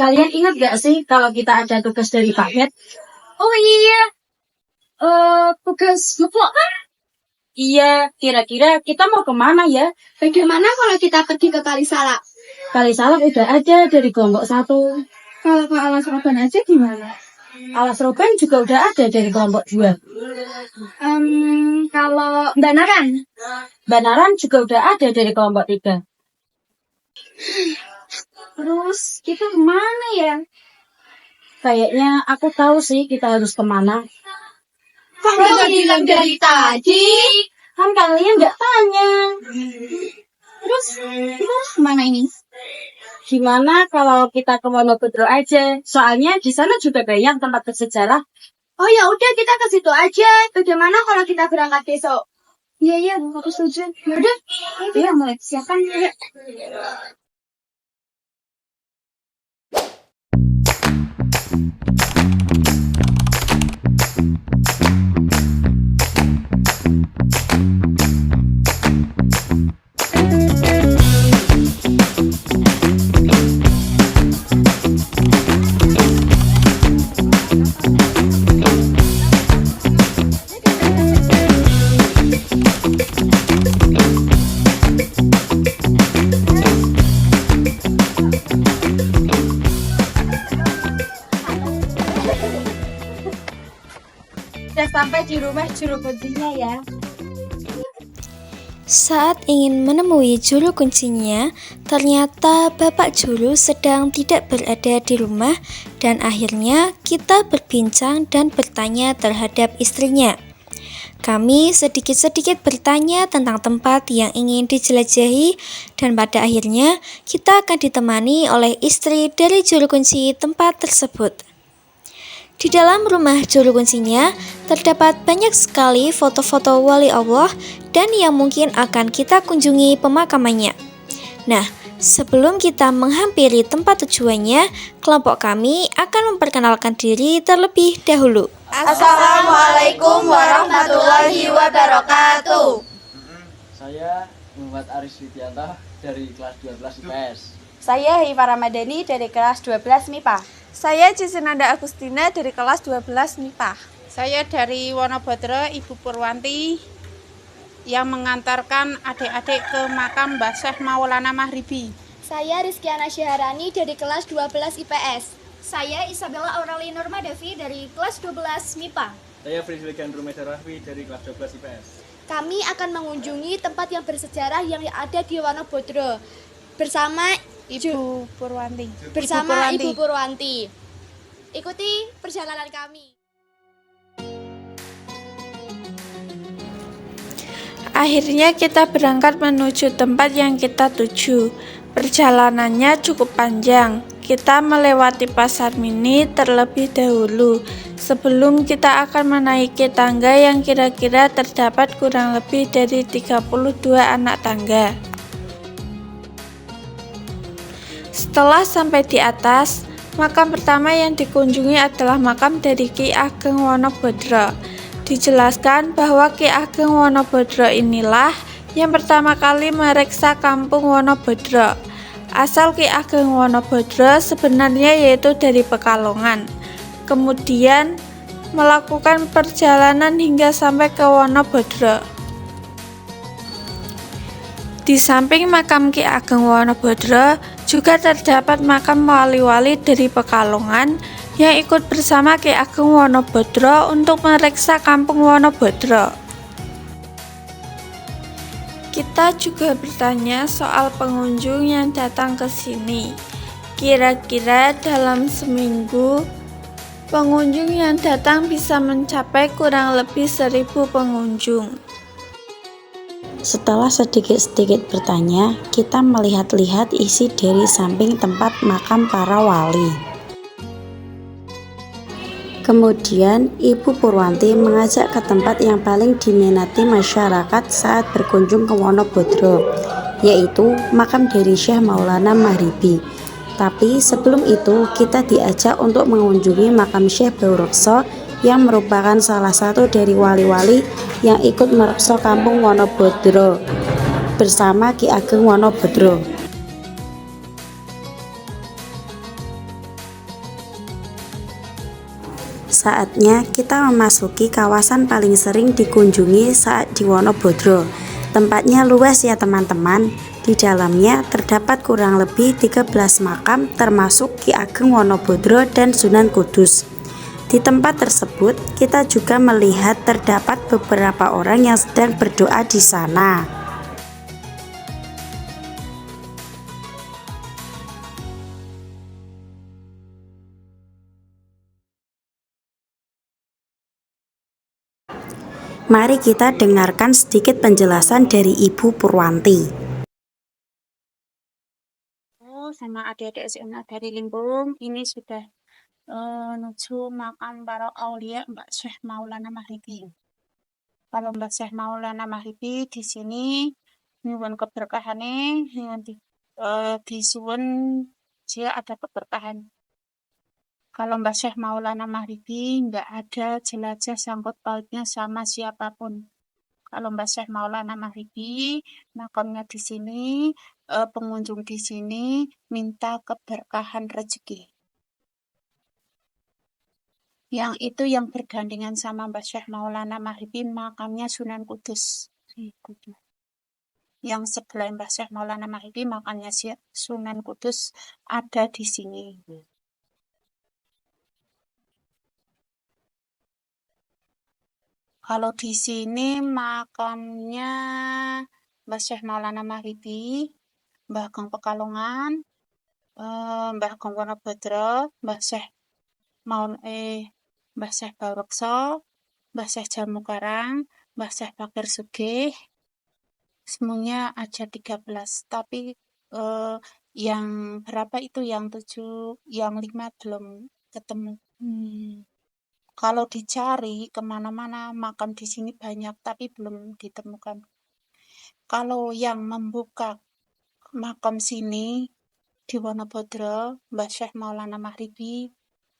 Kalian ingat gak sih kalau kita ada tugas dari Pak Head? Oh iya, tugas ngevlog kan? Iya, kira-kira kita mau kemana ya? Bagaimana kalau kita pergi ke Kali Salak? Kali Salak udah ada dari kelompok 1. Kalau ke Alas Roban aja gimana? Alas Roban juga udah ada dari kelompok 2. Kalau Banaran? Banaran juga udah ada dari kelompok 3. Terus kita kemana ya? Kayaknya aku tahu sih kita harus kemana. Kan udah bilang dari tadi. Kan kalian nggak tanya. Terus kita harus kemana ini? Gimana kalau kita ke Wonobedro aja? Soalnya di sana juga banyak tempat bersejarah. Oh ya udah kita ke situ aja. Bagaimana kalau kita berangkat besok? Iya, aku setuju. Ya udah, kita mulai siapkan ya. Udah sampai di rumah juru kuncinya ya. Saat ingin menemui juru kuncinya, ternyata Bapak Juru sedang tidak berada di rumah dan akhirnya kita berbincang dan bertanya terhadap istrinya. Kami sedikit-sedikit bertanya tentang tempat yang ingin dijelajahi dan pada akhirnya kita akan ditemani oleh istri dari juru kunci tempat tersebut. Di dalam rumah juru kuncinya terdapat banyak sekali foto-foto wali Allah dan yang mungkin akan kita kunjungi pemakamannya. Nah, sebelum kita menghampiri tempat tujuannya, kelompok kami akan memperkenalkan diri terlebih dahulu. Assalamualaikum warahmatullahi wabarakatuh. Saya Muhammad Aris Widianto dari kelas 12 IPS. Saya Hifa Ramadhani dari kelas 12 MIPA. Saya Cisinanda Agustina dari kelas 12 MIPA. Saya dari Wonobedro, Ibu Purwanti yang mengantarkan adik-adik ke makam Mbah Syekh Maulana Mahribi. Saya Rizkyana Syaharani dari kelas 12 IPS. Saya Isabella Aureli Nurmadevi dari kelas 12 MIPA. Saya Frizil Gandru Medarahwi dari kelas 12 IPS. Kami akan mengunjungi tempat yang bersejarah yang ada di Wonobedro bersama Ibu Purwanti. Ibu Purwanti. Ikuti perjalanan kami. Akhirnya kita berangkat menuju tempat yang kita tuju. Perjalanannya cukup panjang. Kita melewati pasar mini terlebih dahulu sebelum kita akan menaiki tangga yang kira-kira terdapat kurang lebih dari 32 anak tangga. Setelah sampai di atas, makam pertama yang dikunjungi adalah makam dari Ki Ageng Wonobedro. Dijelaskan bahwa Ki Ageng Wonobedro inilah yang pertama kali mereksa kampung Wonobedro. Asal Ki Ageng Wonobedro sebenarnya yaitu dari Pekalongan. Kemudian melakukan perjalanan hingga sampai ke Wonobedro. Di samping makam Ki Ageng Wonobedro juga terdapat makam wali-wali dari Pekalongan yang ikut bersama Ki Ageng Wonobedro untuk mereksa kampung Wonobedro. Kita juga bertanya soal pengunjung yang datang ke sini. Kira-kira dalam seminggu, pengunjung yang datang bisa mencapai kurang lebih 1.000 pengunjung. Setelah sedikit-sedikit bertanya, kita melihat-lihat isi dari samping tempat makam para wali. Kemudian, Ibu Purwanti mengajak ke tempat yang paling diminati masyarakat saat berkunjung ke Wonobedro, yaitu makam dari Syekh Maulana Maghribi. Tapi sebelum itu kita diajak untuk mengunjungi makam Syekh Baurekso yang merupakan salah satu dari wali-wali yang ikut merekso kampung Wonobodro bersama Ki Ageng Wonobodro. Saatnya kita memasuki kawasan paling sering dikunjungi saat di Wonobodro. Tempatnya luas ya teman-teman. Di dalamnya terdapat kurang lebih 13 makam termasuk Ki Ageng Wonobodro dan Sunan Kudus. Di tempat tersebut kita juga melihat terdapat beberapa orang yang sedang berdoa di sana. Mari kita dengarkan sedikit penjelasan dari Ibu Purwanti. Sama adik-adik SMA dari Limbung, ini sudah menuju makam para aulia Mbak Syekh Maulana Maghribi. Kalau Mbak Syekh Maulana Maghribi di sini nyuwun keberkahane, nyuwun disuwun dia ada keberkahan. Kalau Mbak Syekh Maulana Maghribi nggak ada jelajah sangkut pautnya sama siapapun. Kalau Mbak Syekh Maulana Maghribi makamnya di sini, pengunjung di sini minta keberkahan rezeki. Yang itu yang bergandengan sama Mbak Syekh Maulana Maghribi makamnya Sunan Kudus. Yang sebelah Mbak Syekh Maulana Maghribi makamnya Sunan Kudus ada di sini. Kalau di sini makamnya Mbah Syekh Maulana Maghribi, Mbah Ageng Pekalongan, Mbah Ageng Wonobodro, Mbah Syekh Baurekso, Mbah Syekh Jamukarang, Mbah Syekh Fakir Sugih, semuanya aja 13. Tapi yang berapa itu? Yang 7, yang 5 belum ketemu. Kalau dicari kemana-mana makam di sini banyak, tapi belum ditemukan. Kalau yang membuka makam sini di Wonobodro, Mbah Syekh Maulana Maghribi,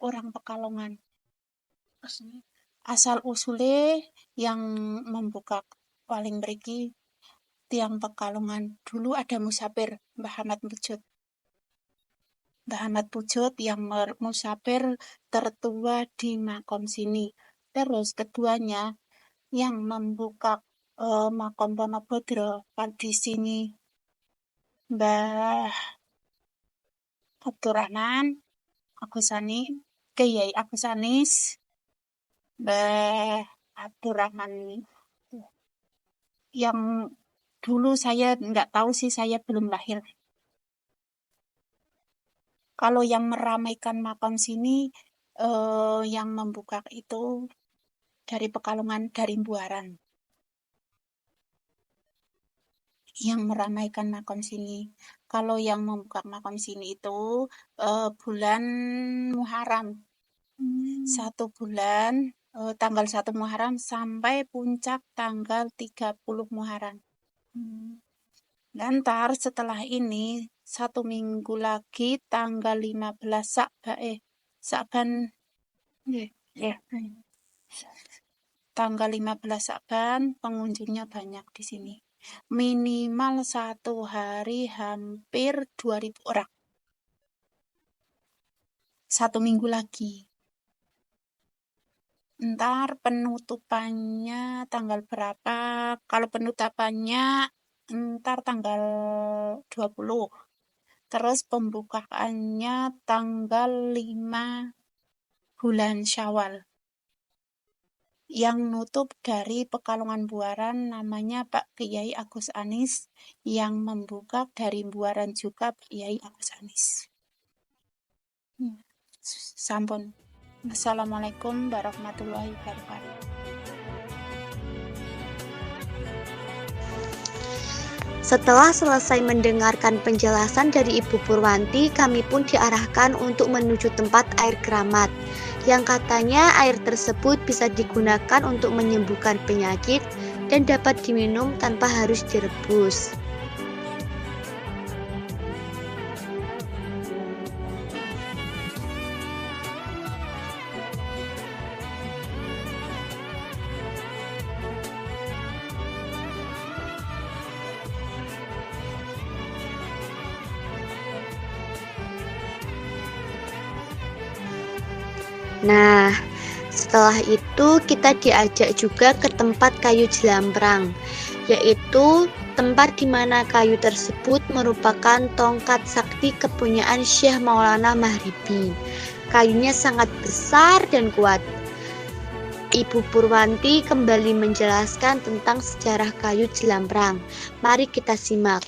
orang Pekalongan. Asal usule yang membuka paling mriki tiang Pekalongan. Dulu ada musafir Mbah Ahmad Pujut. Mbah Ahmad Pujut yang musafir tertua di makam sini. Terus keduanya yang membuka makam Wonobodro di sini Mbah Abdurrahman Kiai Agus Anis, Mbah Abdurrahman yang dulu saya nggak tahu sih, saya belum lahir. Kalau yang meramaikan makam sini, yang membuka itu dari Pekalongan, dari Buaran. Yang meramaikan makam sini. Kalau yang membuka makam sini itu bulan Muharram. 1 bulan, tanggal 1 Muharram sampai puncak tanggal 30 Muharram. Dan ntar setelah ini 1 minggu lagi tanggal 15 Sa'ban. Tanggal 15 Sa'ban pengunjungnya banyak di sini. Minimal 1 hari hampir 2.000 orang. 1 minggu lagi. Ntar penutupannya tanggal berapa? Kalau penutupannya ntar tanggal 20. Terus pembukaannya tanggal 5 bulan Syawal. Yang nutup dari Pekalongan Buaran namanya Pak Kiai Agus Anis, yang membuka dari Buaran juga Pak Kiai Agus Anis. Sampun. Assalamualaikum warahmatullahi wabarakatuh. Setelah selesai mendengarkan penjelasan dari Ibu Purwanti, kami pun diarahkan untuk menuju tempat air keramat, yang katanya air tersebut bisa digunakan untuk menyembuhkan penyakit dan dapat diminum tanpa harus direbus. Nah, setelah itu kita diajak juga ke tempat kayu jelamprang, yaitu tempat di mana kayu tersebut merupakan tongkat sakti kepunyaan Syekh Maulana Mahribi. Kayunya sangat besar dan kuat. Ibu Purwanti kembali menjelaskan tentang sejarah kayu jelamprang. Mari kita simak.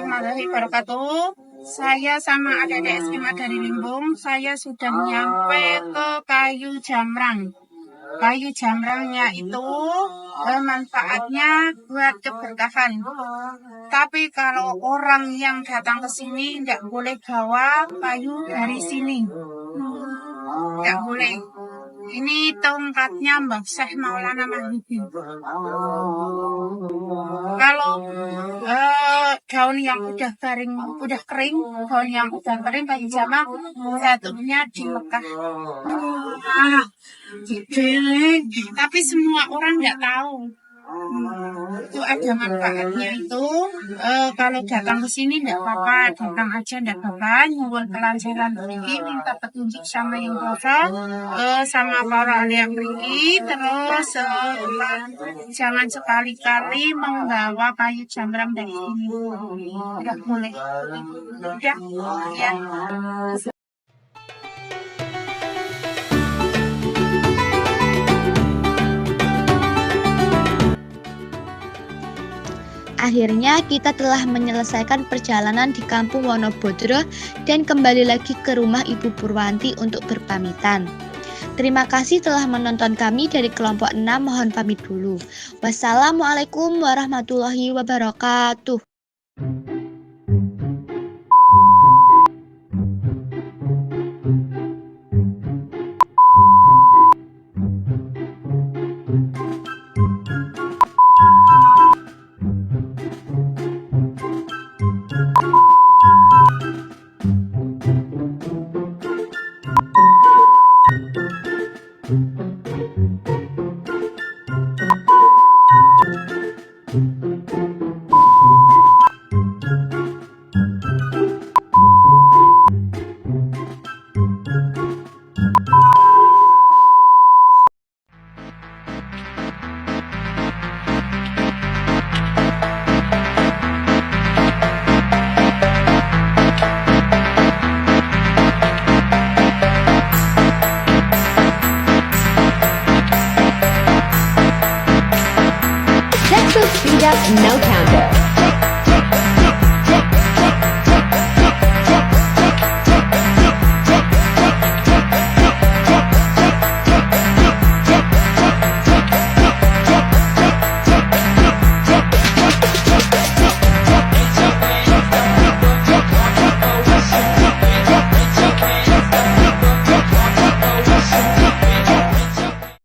Warahmatullahi wabarakatuh. Saya sama adik-adik SMA dari Limbung, saya sudah nyampe ke kayu jamrang. Kayu jamrangnya itu manfaatnya buat keberkahan. Tapi kalau orang yang datang ke sini tidak boleh bawa kayu dari sini. Tidak boleh. Ini tongkatnya Mbah Syekh Maulana Mahribi. Kalau daun yang udah kering, kayu jamak jatuhnya di Mekah. Tapi semua orang nggak tahu. Itu ada manfaatnya itu. Kalau datang ke sini nggak apa-apa, datang aja nggak apa-apa. Nyuwun kelancaran mriki, minta petunjuk sama yang kuasa, sama para ahli mriki. Terus jangan sekali-kali membawa kayu jamrang dari sini. Nggak boleh. Udah, ya. Akhirnya kita telah menyelesaikan perjalanan di Kampung Wonobodro dan kembali lagi ke rumah Ibu Purwanti untuk berpamitan. Terima kasih telah menonton kami dari kelompok 6, mohon pamit dulu. Wassalamualaikum warahmatullahi wabarakatuh. Speed up, no counter.